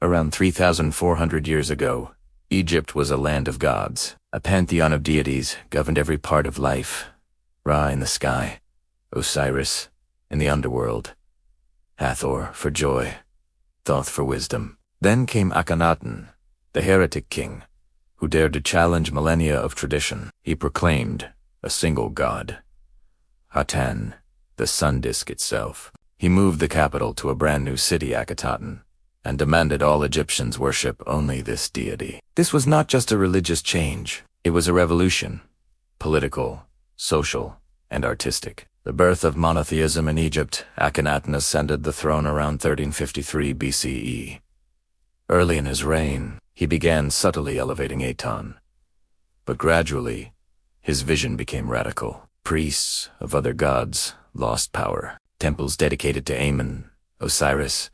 Around 3,400 years ago, Egypt was a land of gods. A pantheon of deities governed every part of life. Ra in the sky, Osiris in the underworld, Hathor for joy, Thoth for wisdom. Then came Akhenaten, the heretic king, who dared to challenge millennia of tradition. He proclaimed a single god, Aten, the sun disk itself. He moved the capital to a brand new city, Akhenaten, and demanded all Egyptians worship only this deity. This was not just a religious change, it was a revolution, political, social, and artistic. The birth of monotheism in Egypt. Akhenaten ascended the throne around 1353 BCE. Early in his reign, he began subtly elevating Aten, but gradually, his vision became radical. Priests of other gods lost power. Temples dedicated to Amen, Osiris,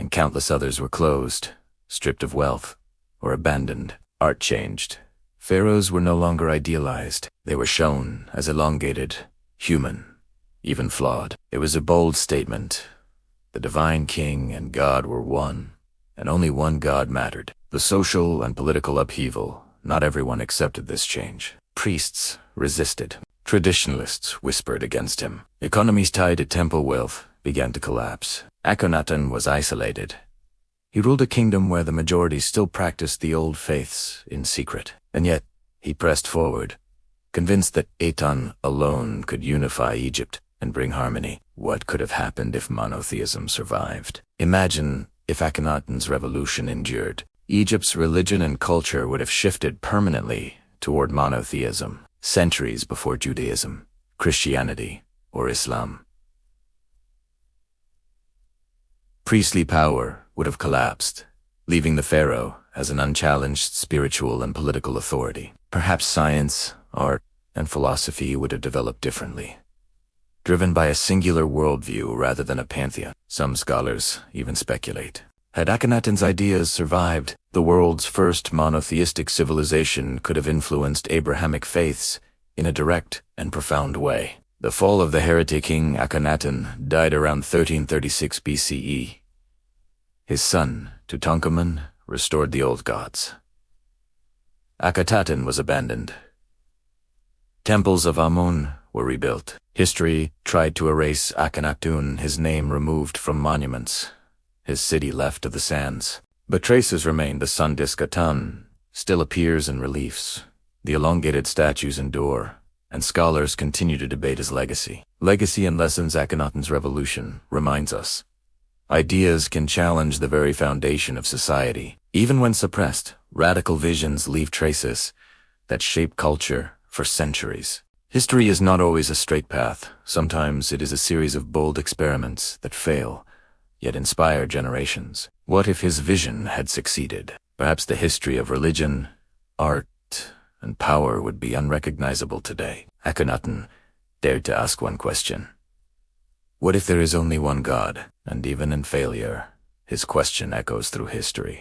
and countless others were closed, stripped of wealth, or abandoned. Art changed. Pharaohs were no longer idealized. They were shown as elongated, human, even flawed. It was a bold statement. The divine king and God were one, and only one God mattered. The social and political upheaval, not everyone accepted this change. Priests resisted. Traditionalists whispered against him. Economies tied to temple wealth began to collapse. Akhenaten was isolated. He ruled a kingdom where the majority still practiced the old faiths in secret. And yet, he pressed forward, convinced that Aten alone could unify Egypt and bring harmony. What could have happened if monotheism survived? Imagine if Akhenaten's revolution endured. Egypt's religion and culture would have shifted permanently toward monotheism, centuries before Judaism, Christianity, or Islam. Priestly power would have collapsed, leaving the pharaoh as an unchallenged spiritual and political authority. Perhaps science, art, and philosophy would have developed differently, driven by a singular worldview rather than a pantheon. Some scholars even speculate. Had Akhenaten's ideas survived, the world's first monotheistic civilization could have influenced Abrahamic faiths in a direct and profound way. The fall of the heretic king Akhenaten died around 1336 BCE. His son, Tutankhamun, restored the old gods. Akhenaten was abandoned. Temples of Amun were rebuilt. History tried to erase Akhenaten, his name removed from monuments, his city left of the sands. But traces remain. The sun disk Aten still appears in reliefs. The elongated statues endure, and scholars continue to debate his legacy. Legacy and lessons. Akhenaten's revolution reminds us. Ideas can challenge the very foundation of society. Even when suppressed, radical visions leave traces that shape culture for centuries. History is not always a straight path. Sometimes it is a series of bold experiments that fail, yet inspire generations. What if his vision had succeeded? Perhaps the history of religion, art, and power would be unrecognizable today. Akhenaten dared to ask one question. What if there is only one God? And even in failure, his question echoes through history.